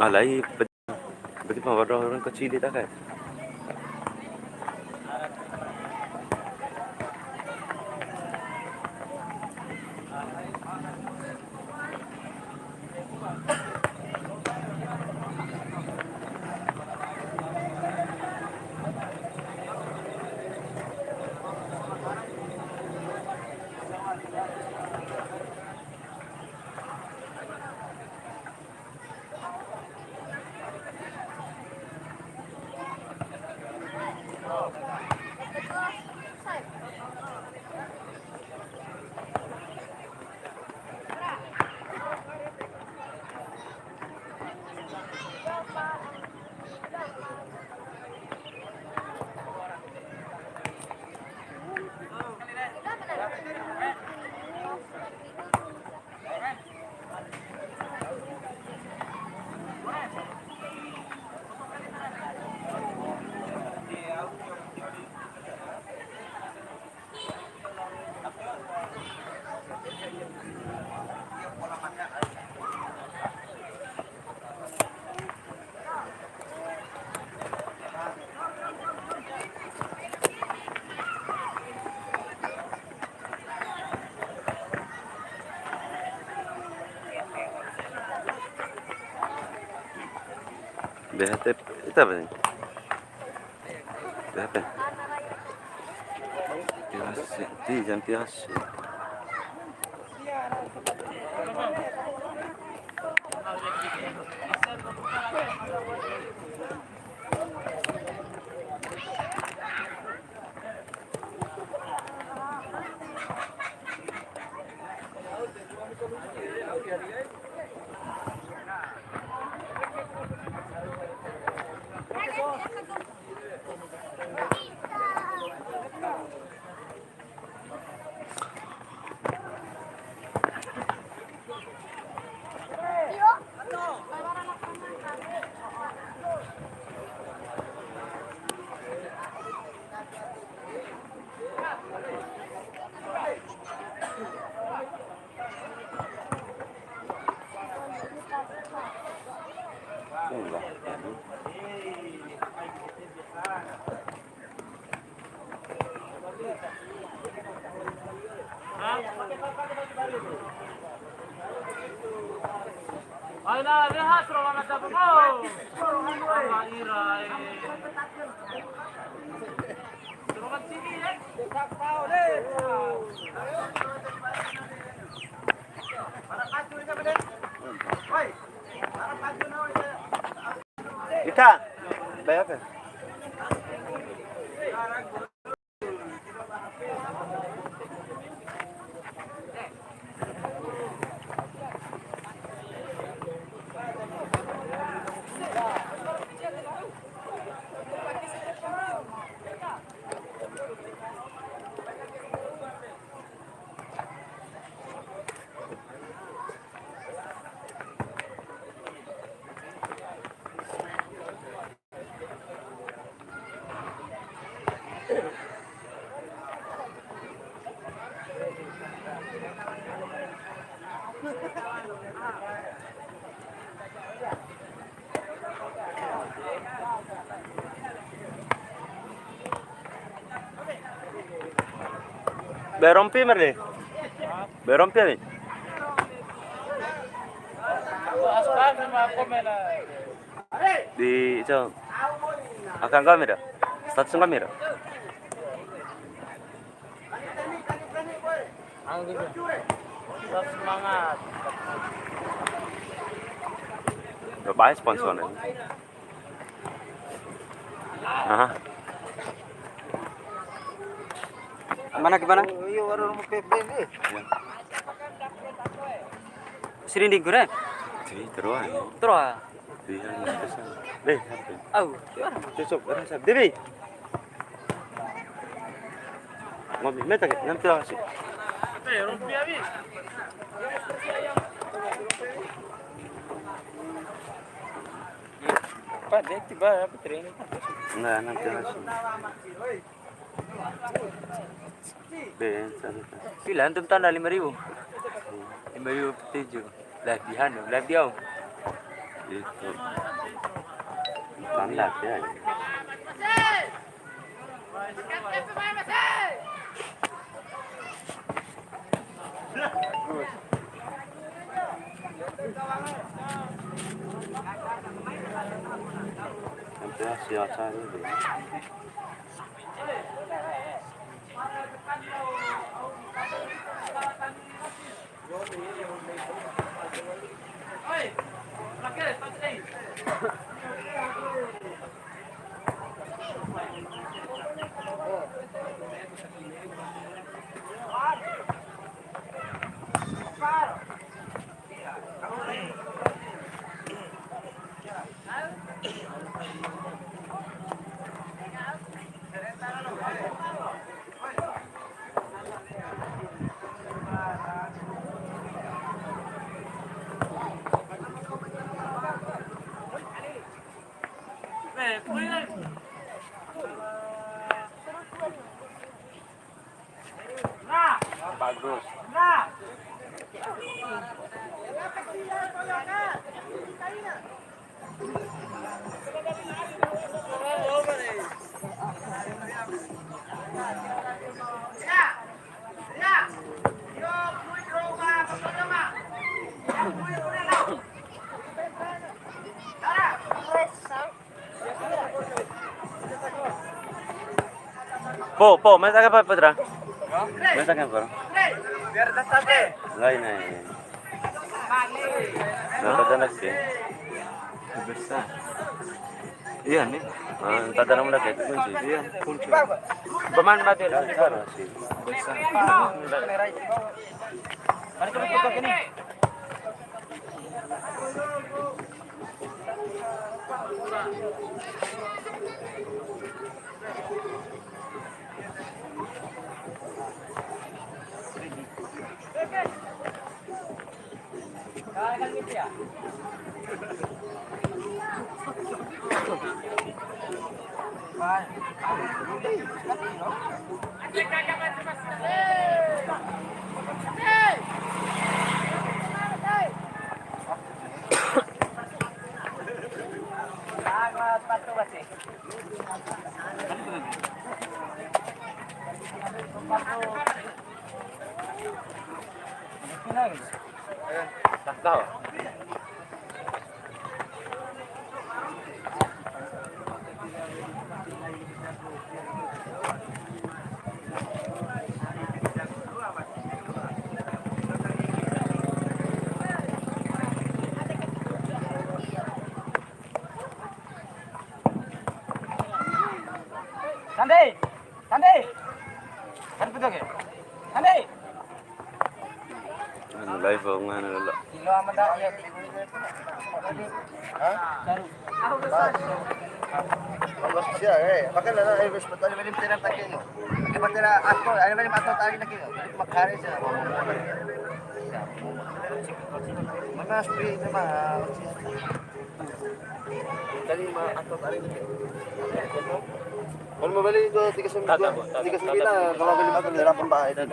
Alay, berarti orang kecil itu kan? BHT itu apa nih? BHT di jam tias. Ita, bayar kan? Berompi mer Berompi nih. Di itu akan kamera. Status kamera. Semangat. Berapa sponsornya? Aha. Gimana gimana? Iya, warung PBB. Serinding gue. Jadi terus. Terus ah. Dia nggak bisa. Deh, sampai. Au, gimana? Cocok, berasa. Dewi. Mau minta ke? Nanti kasih. Pak, dia tiba apa training? Enggak, nanti kasih. Ben, sana. Pila antum tanda 5.000. 5.000 7. Live di Hano, live di Om. Itu. Standar ya. Nanti kasih acara dulu. Bagus. Po, masak apa, Putra? Masak apa? Biar tetap deh. Lain aja. Nggak ada nasi. Besar. Iya nih. Tak ada nama lagi kunci. Iya, kunci. Paman mati. Besar sih. Besar. Mana coba kita ini? Tak tahu. Sandi. Sandi. Kan betul ke? Sandi. Live ang ano lala. Kilo aman dah ya. Hah? Bagus siya eh. Bakit na ay gusto tali malim tirang takin mo. Di ba tira ako, ay malim ato tali na kino. Maghari siya. Mga speed na ba? Dali ma ato tali na kino. Kalau mau beli itu 3.9, 3.9 kalau beli makan di harapan bahay ada.